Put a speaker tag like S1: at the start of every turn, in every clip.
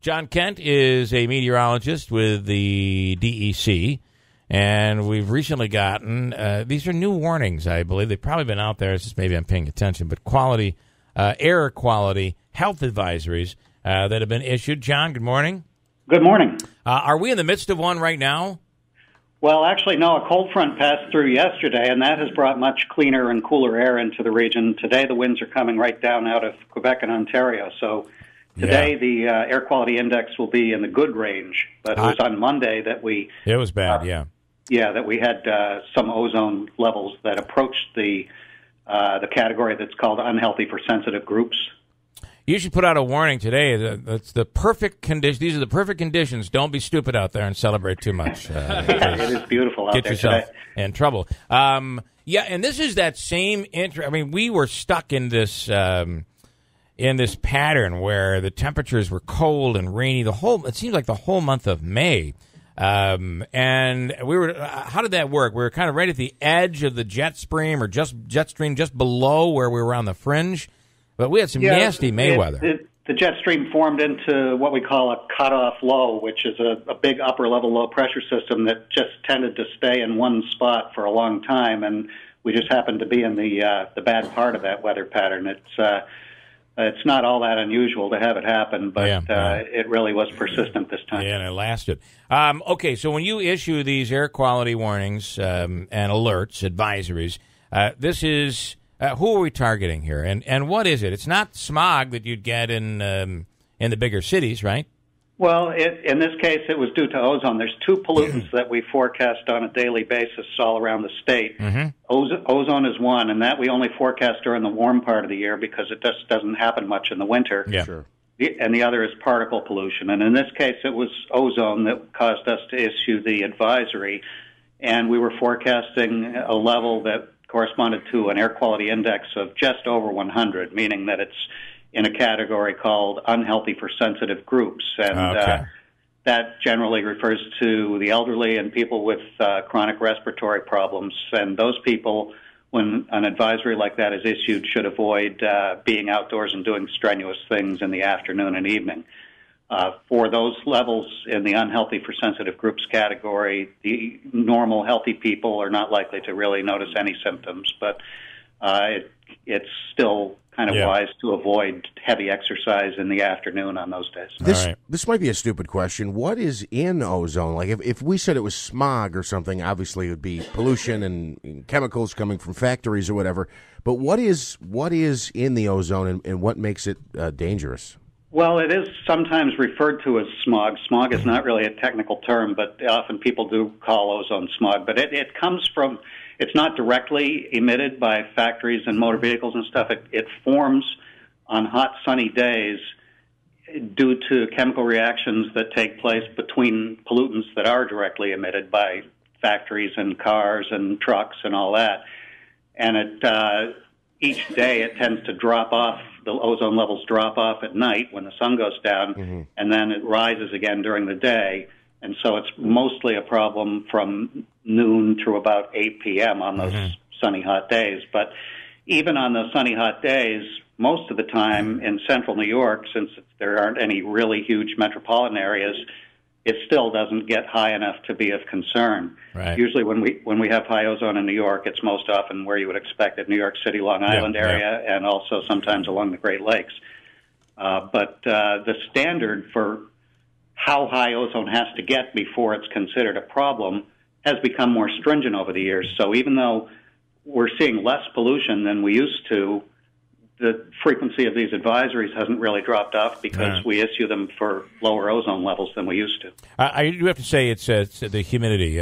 S1: John Kent is a meteorologist with the DEC, and we've recently gotten, these are new warnings, I believe. They've probably been out there, it's just maybe I'm paying attention, but air quality health advisories that have been issued. John, good morning.
S2: Good morning.
S1: Are we in the midst of one right now?
S2: Well, actually, no. A cold front passed through yesterday, and that has brought much cleaner and cooler air into the region. Today, the winds are coming right down out of Quebec and Ontario. So today, the air quality index will be in the good range. But it was on Monday that we...
S1: It was bad,
S2: that we had some ozone levels that approached the category that's called unhealthy for sensitive groups.
S1: You should put out a warning today. That's the perfect condition. These are the perfect conditions. Don't be stupid out there and celebrate too much.
S2: It is beautiful out there today.
S1: Get yourself in trouble. And this is that same I mean, we were stuck in this pattern where the temperatures were cold and rainy. It seems like the whole month of May. And we were. How did that work? We were kind of right at the edge of the jet stream, just below where we were on the fringe. But we had some nasty May weather.
S2: The jet stream formed into what we call a cutoff low, which is a big upper-level low-pressure system that just tended to stay in one spot for a long time, and we just happened to be in the bad part of that weather pattern. It's not all that unusual to have it happen, but it really was persistent this time.
S1: Yeah, and it lasted. Okay, so when you issue these air quality warnings and alerts, advisories, this is... who are we targeting here, and what is it? It's not smog that you'd get in the bigger cities, right?
S2: Well, in this case, it was due to ozone. There's two pollutants that we forecast on a daily basis all around the state. Mm-hmm. Ozone is one, and that we only forecast during the warm part of the year because it just doesn't happen much in the winter.
S1: Yeah. Sure.
S2: And the other is particle pollution. And in this case, it was ozone that caused us to issue the advisory, and we were forecasting a level that corresponded to an air quality index of just over 100, meaning that it's in a category called unhealthy for sensitive groups. And that generally refers to the elderly and people with chronic respiratory problems. And those people, when an advisory like that is issued, should avoid being outdoors and doing strenuous things in the afternoon and evening. For those levels in the unhealthy for sensitive groups category, the normal healthy people are not likely to really notice any symptoms, but it's still kind of wise to avoid heavy exercise in the afternoon on those days.
S3: This might be a stupid question. What is in ozone? Like if we said it was smog or something, obviously it would be pollution and chemicals coming from factories or whatever. But what is in the ozone and what makes it dangerous?
S2: Well, it is sometimes referred to as smog. Smog is not really a technical term, but often people do call ozone smog. But it comes from, it's not directly emitted by factories and motor vehicles and stuff. It forms on hot, sunny days due to chemical reactions that take place between pollutants that are directly emitted by factories and cars and trucks and all that. And each day it tends to drop off. The ozone levels drop off at night when the sun goes down, and then it rises again during the day. And so it's mostly a problem from noon through about 8 p.m. on those sunny, hot days. But even on those sunny, hot days, most of the time in central New York, since there aren't any really huge metropolitan areas, it still doesn't get high enough to be of concern.
S1: Right.
S2: Usually when we have high ozone in New York, it's most often where you would expect it, New York City, Long Island area, and also sometimes along the Great Lakes. But the standard for how high ozone has to get before it's considered a problem has become more stringent over the years. So even though we're seeing less pollution than we used to, the frequency of these advisories hasn't really dropped off because we issue them for lower ozone levels than we used to.
S1: I do have to say it's the humidity.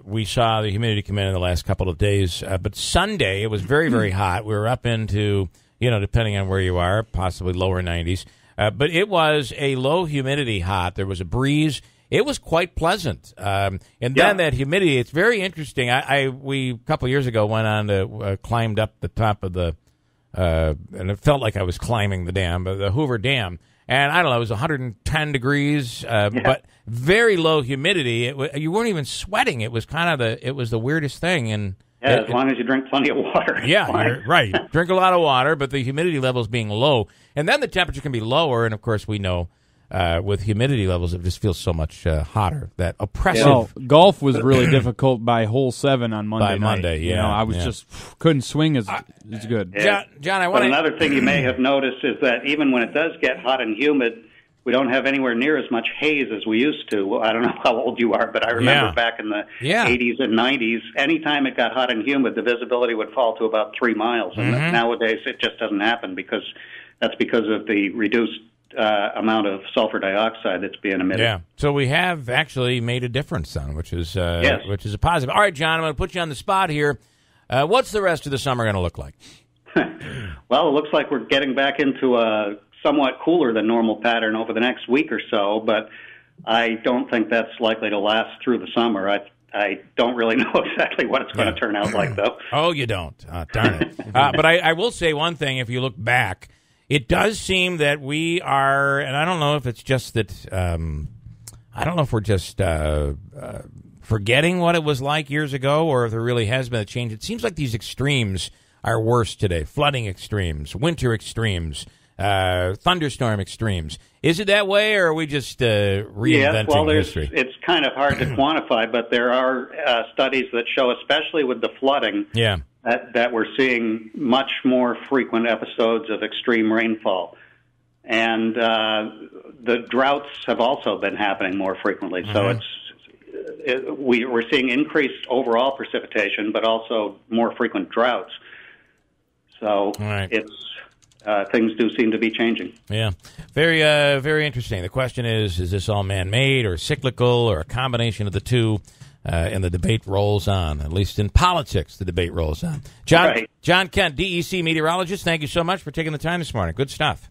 S1: We saw the humidity come in the last couple of days, but Sunday it was very, very hot. We were up into, depending on where you are, possibly lower 90s. But it was a low humidity hot. There was a breeze. It was quite pleasant. And then that humidity, it's very interesting. We a couple of years ago went on to climbed up the top of the and it felt like I was climbing the Hoover Dam. And I don't know, it was 110 degrees, but very low humidity. You weren't even sweating. It was kind of it was the weirdest thing. And
S2: as long as you drink plenty of water.
S1: Yeah, right. Drink a lot of water, but the humidity levels being low. And then the temperature can be lower. And, of course, we know with humidity levels, it just feels so much hotter. That oppressive.
S4: Well, golf was really difficult by hole 7 on Monday night.
S1: Monday, yeah.
S4: You know, I was just couldn't swing as good.
S2: Yeah.
S1: John, I want
S2: another thing you may have noticed is that even when it does get hot and humid, we don't have anywhere near as much haze as we used to. Well, I don't know how old you are, but I remember back in the 80s and 90s, anytime it got hot and humid, the visibility would fall to about 3 miles. And nowadays it just doesn't happen because of the reduced amount of sulfur dioxide that's being emitted.
S1: Yeah, so we have actually made a difference, son, which is which is a positive. All right, John, I'm going to put you on the spot here. What's the rest of the summer going to look like?
S2: Well, it looks like we're getting back into a somewhat cooler than normal pattern over the next week or so, but I don't think that's likely to last through the summer. I don't really know exactly what it's going to turn out like, though.
S1: Oh, you don't? Darn it. But I will say one thing. If you look back, it does seem that we are, and I don't know if it's just that, I don't know if we're just forgetting what it was like years ago or if there really has been a change. It seems like these extremes are worse today. Flooding extremes, winter extremes, thunderstorm extremes. Is it that way, or are we just reinventing history?
S2: It's kind of hard to quantify, but there are studies that show, especially with the flooding, that we're seeing much more frequent episodes of extreme rainfall. And the droughts have also been happening more frequently. So we're seeing increased overall precipitation, but also more frequent droughts. So things do seem to be changing.
S1: Yeah. Very, very interesting. The question is this all man-made or cyclical or a combination of the two? And the debate rolls on. At least in politics, the debate rolls on. John Kent, DEC meteorologist, thank you so much for taking the time this morning. Good stuff.